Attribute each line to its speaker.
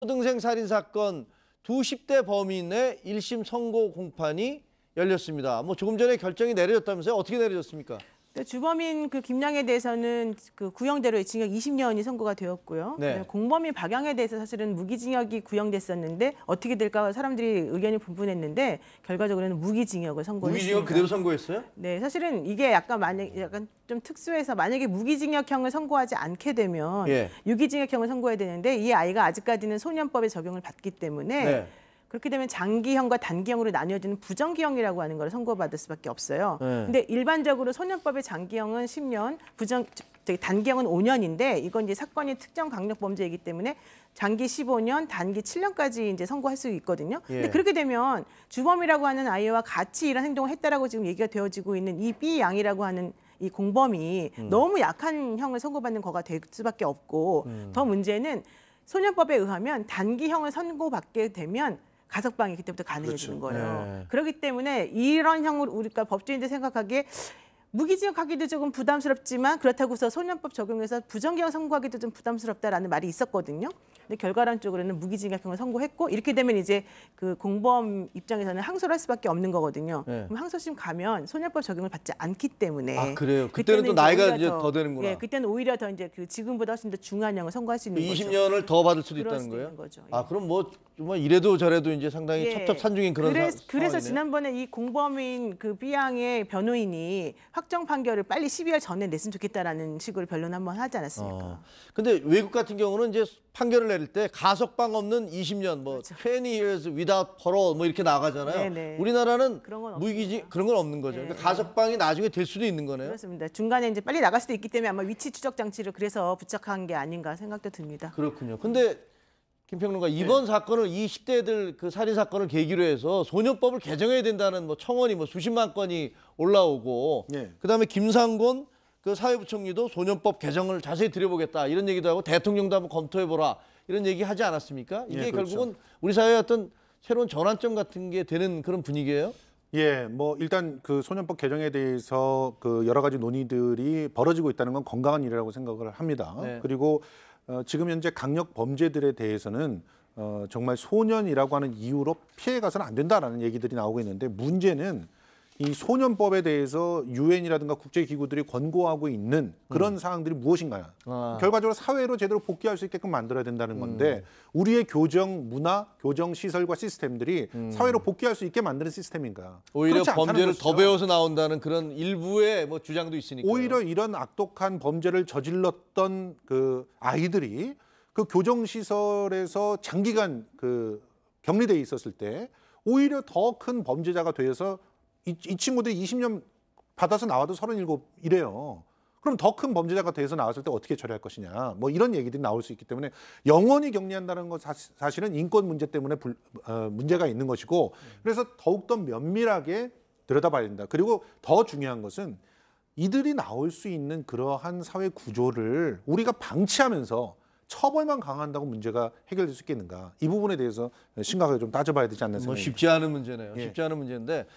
Speaker 1: 초등생 살인 사건 두 10대 범인의 1심 선고 공판이 열렸습니다. 조금 전에 결정이 내려졌다면서요? 어떻게 내려졌습니까?
Speaker 2: 주범인 김양에 대해서는 구형대로 징역 20년이 선고가 되었고요.
Speaker 1: 네.
Speaker 2: 공범인 박양에 대해서 사실은 무기징역이 구형됐었는데 어떻게 될까 사람들이 의견이 분분했는데 결과적으로는 무기징역을 선고했습니다.
Speaker 1: 무기징역 그대로 선고했어요?
Speaker 2: 네, 사실은 이게 약간 좀 특수해서 만약에 무기징역형을 선고하지 않게 되면 유기징역형을 선고해야 되는데 이 아이가 아직까지는 소년법의 적용을 받기 때문에 그렇게 되면 장기형과 단기형으로 나뉘어지는 부정기형이라고 하는 걸 선고받을 수밖에 없어요. 근데 일반적으로 소년법의 장기형은 10년, 단기형은 5년인데 이건 이제 사건이 특정 강력 범죄이기 때문에 장기 15년, 단기 7년까지 이제 선고할 수 있거든요. 근데 그렇게 되면 주범이라고 하는 아이와 같이 이런 행동을 했다라고 지금 얘기가 되어지고 있는 이 B 양이라고 하는 이 공범이 너무 약한 형을 선고받는 거가 될 수밖에 없고 더 문제는 소년법에 의하면 단기형을 선고받게 되면 가석방이 그때부터 가능해지는 거예요. 그렇기 때문에 이런 형을 우리가 법조인들 생각하기에 무기징역하기도 조금 부담스럽지만 그렇다고 해서 소년법 적용해서 부정기형 선고하기도 좀 부담스럽다라는 말이 있었거든요. 근데 결과론적으로는 무기징역형을 선고했고 이렇게 되면 이제 그 공범 입장에서는 항소를 할 수밖에 없는 거거든요. 그럼 항소심 가면 소년법 적용을 받지 않기 때문에.
Speaker 1: 아, 그래요? 그때는 또 나이가 이제 더 되는구나.
Speaker 2: 예, 그때는 오히려 더 이제 지금보다 훨씬 더 중한 형을 선고할 수 있는
Speaker 1: 20년을 더 받을 수도 있다는 거예요?
Speaker 2: 거죠.
Speaker 1: 아, 그럼 정말 이래도 저래도 이제 상당히 첩첩산중인 그런
Speaker 2: 그래서 지난번에 이 공범인 B양의 변호인이 확정 판결을 빨리 12월 전에 냈으면 좋겠다라는 식으로 변론 한번 하지 않았습니까?
Speaker 1: 근데 외국 같은 경우는 이제 판결을 내릴 때 가석방 없는 20년, 20 years without parole 이렇게 나가잖아요. 우리나라는 그런 건 없는 거죠. 그러니까 가석방이 나중에 될 수도 있는 거네요.
Speaker 2: 그렇습니다. 중간에 이제 빨리 나갈 수도 있기 때문에 아마 위치 추적 장치를 그래서 부착한 게 아닌가 생각도 듭니다.
Speaker 1: 그렇군요. 근데 김평론가, 이번 사건을 이 10대들 그 살인 사건을 계기로 해서 소년법을 개정해야 된다는 청원이 수십만 건이 올라오고 그다음에 김상곤 그 사회부총리도 소년법 개정을 자세히 들여보겠다 이런 얘기도 하고 대통령도 한번 검토해보라 이런 얘기 하지 않았습니까? 이게 결국은 우리 사회의 어떤 새로운 전환점 같은 게 되는 그런 분위기예요?
Speaker 3: 일단 그 소년법 개정에 대해서 그 여러 가지 논의들이 벌어지고 있다는 건 건강한 일이라고 생각을 합니다. 그리고 지금 현재 강력 범죄들에 대해서는 정말 소년이라고 하는 이유로 피해가서는 안 된다라는 얘기들이 나오고 있는데 문제는 이 소년법에 대해서 유엔이라든가 국제기구들이 권고하고 있는 그런 사항들이 무엇인가요? 결과적으로 사회로 제대로 복귀할 수 있게끔 만들어야 된다는 건데 우리의 교정 문화, 교정 시설과 시스템들이 사회로 복귀할 수 있게 만드는 시스템인가?
Speaker 1: 오히려 범죄를 더 배워서 나온다는 그런 일부의 주장도 있으니까.
Speaker 3: 오히려 이런 악독한 범죄를 저질렀던 그 아이들이 그 교정 시설에서 장기간 격리돼 있었을 때 오히려 더 큰 범죄자가 되어서 이 친구들이 20년 받아서 나와도 37이래요. 그럼 더 큰 범죄자가 돼서 나왔을 때 어떻게 처리할 것이냐. 이런 얘기들이 나올 수 있기 때문에 영원히 격리한다는 건 사실은 인권 문제 때문에 문제가 있는 것이고 그래서 더욱더 면밀하게 들여다봐야 된다. 그리고 더 중요한 것은 이들이 나올 수 있는 그러한 사회 구조를 우리가 방치하면서 처벌만 강화한다고 문제가 해결될 수 있겠는가. 이 부분에 대해서 심각하게 좀 따져봐야 되지 않나 생각합니다.
Speaker 1: 쉽지 않은 문제네요. 쉽지 않은 문제인데.